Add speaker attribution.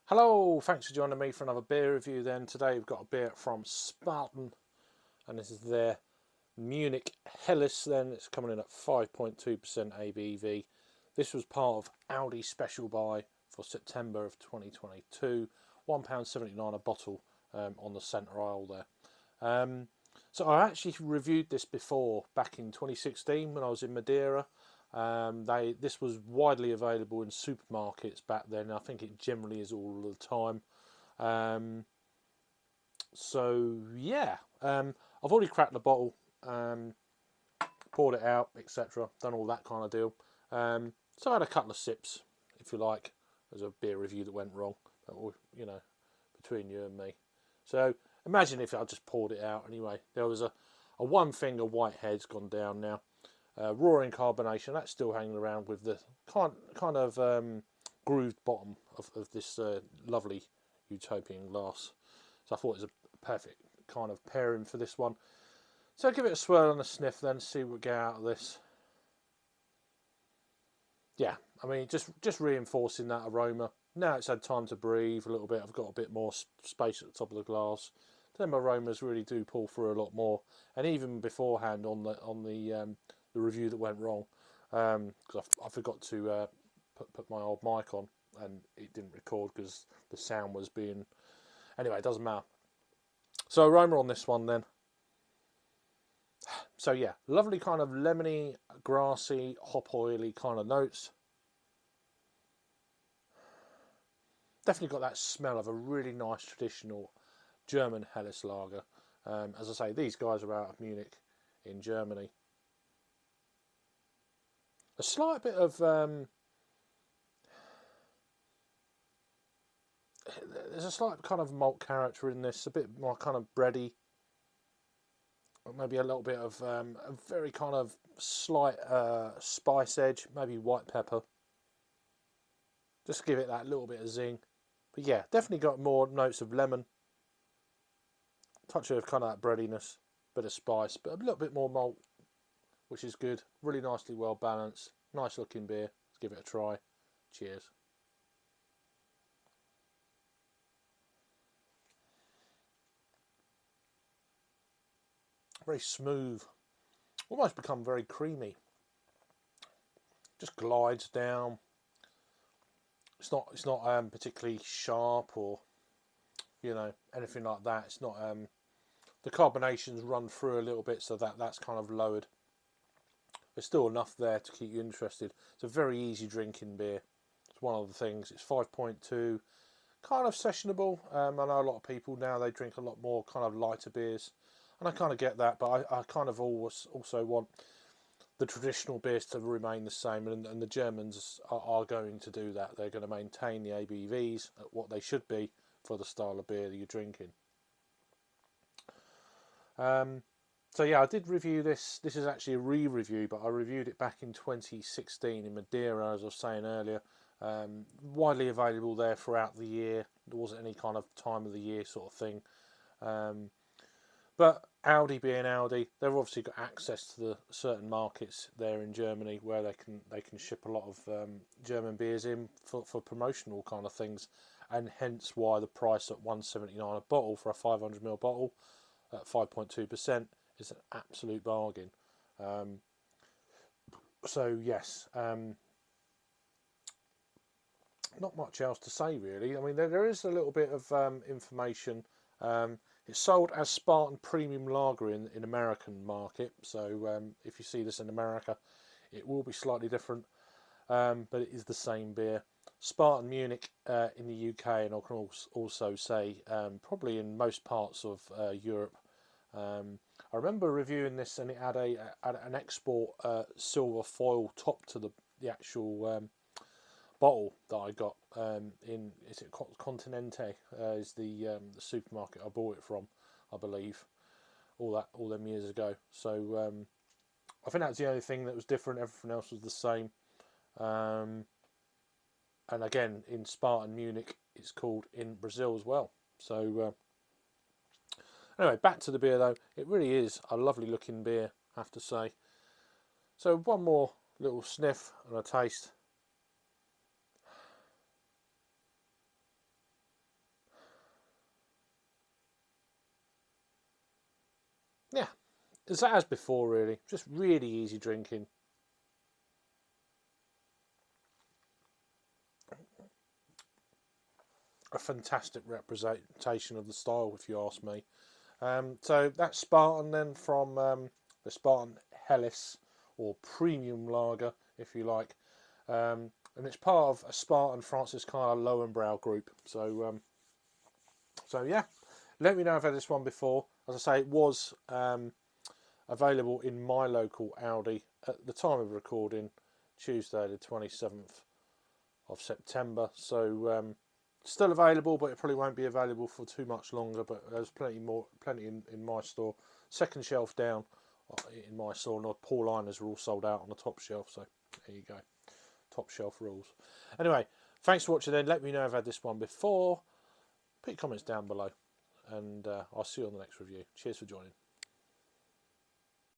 Speaker 1: Hello, thanks for joining me for another beer review then. Today we've got a beer from Spaten, and this is their Munich Helles then. It's coming in at 5.2% ABV. This was part of ALDI special buy for September of 2022. £1.79 a bottle on the centre aisle there. So I actually reviewed this before back in 2016 when I was in Madeira. This was widely available in supermarkets back then. I think it generally is all the time. So yeah, I've already cracked the bottle, poured it out, etc. Done all that kind of deal. So I had a couple of sips, if you like. There's a beer review that went wrong, you know, between you and me. So imagine if I just poured it out anyway. There was a one finger white head's gone down now. Roaring carbonation, that's still hanging around with the kind of grooved bottom of this lovely utopian glass. So I thought it was a perfect kind of pairing for this one. So I'll give it a swirl and a sniff then, see what we get out of this. Yeah, I mean, just reinforcing that aroma. Now it's had time to breathe a little bit. I've got a bit more space at the top of the glass. Them aromas really do pull through a lot more. And even beforehand on the review that went wrong, because I forgot to put my old mic on and it didn't record because the sound was being... Anyway, it doesn't matter. So aroma on this one then. So yeah, lovely kind of lemony, grassy, hop oily kind of notes. Definitely got that smell of a really nice traditional German Helles lager. As I say, these guys are out of Munich in Germany. A slight bit of there's a slight kind of malt character in this, a bit more kind of bready, maybe a little bit of a very kind of slight spice edge, maybe white pepper, just to give it that little bit of zing. But yeah, definitely got more notes of lemon, touch of kind of that breadiness, bit of spice, but a little bit more malt, which is good. Really nicely well balanced, nice looking beer. Let's give it a try. Cheers. Very smooth, almost become very creamy. Just glides down. It's not particularly sharp or anything like that. It's not the carbonations run through a little bit, so that's kind of lowered. There's still enough there to keep you interested. It's a very easy drinking beer. It's one of the things. It's 5.2, kind of sessionable. I know a lot of people now, they drink a lot more kind of lighter beers, and I kind of get that, but I kind of always also want the traditional beers to remain the same, and the Germans are going to do that. They're going to maintain the ABVs at what they should be for the style of beer that you're drinking. So yeah, I did review this. This is actually a re-review, but I reviewed it back in 2016 in Madeira, as I was saying earlier. Widely available there throughout the year. There wasn't any kind of time of the year sort of thing. But ALDI being ALDI, they've obviously got access to the certain markets there in Germany where they can ship a lot of German beers in for promotional kind of things, and hence why the price at £1.79 a bottle for a 500ml bottle at 5.2% is an absolute bargain. So yes, not much else to say really. I mean, there is a little bit of information. It's sold as Spaten Premium Lager in American market, so if you see this in America, it will be slightly different, but it is the same beer. Spaten Munich in the UK, and I can also say probably in most parts of Europe. I remember reviewing this, and it had an export silver foil top to the actual bottle that I got is it Continente is the supermarket I bought it from, I believe, all them years ago. So I think that's the only thing that was different. Everything else was the same. And again, in Spaten Munich, it's called in Brazil as well. So anyway, back to the beer though. It really is a lovely looking beer, I have to say. So one more little sniff and a taste. yeah, it's as before really, just really easy drinking. A fantastic representation of the style, if you ask me. So that's Spaten then from the Spaten Helles, or Premium Lager, if you like. And it's part of a Spaten Francis kind of Lowenbrau group. So yeah, let me know if I've had this one before. As I say, it was available in my local Aldi at the time of recording, Tuesday the 27th of September. So still available, but it probably won't be available for too much longer. But there's plenty in my store. Second shelf down in my store. Not Paul Liners are all sold out on the top shelf. So there you go, top shelf rules. Anyway, thanks for watching. Then let me know if I've had this one before. Put your comments down below, and I'll see you on the next review. Cheers for joining.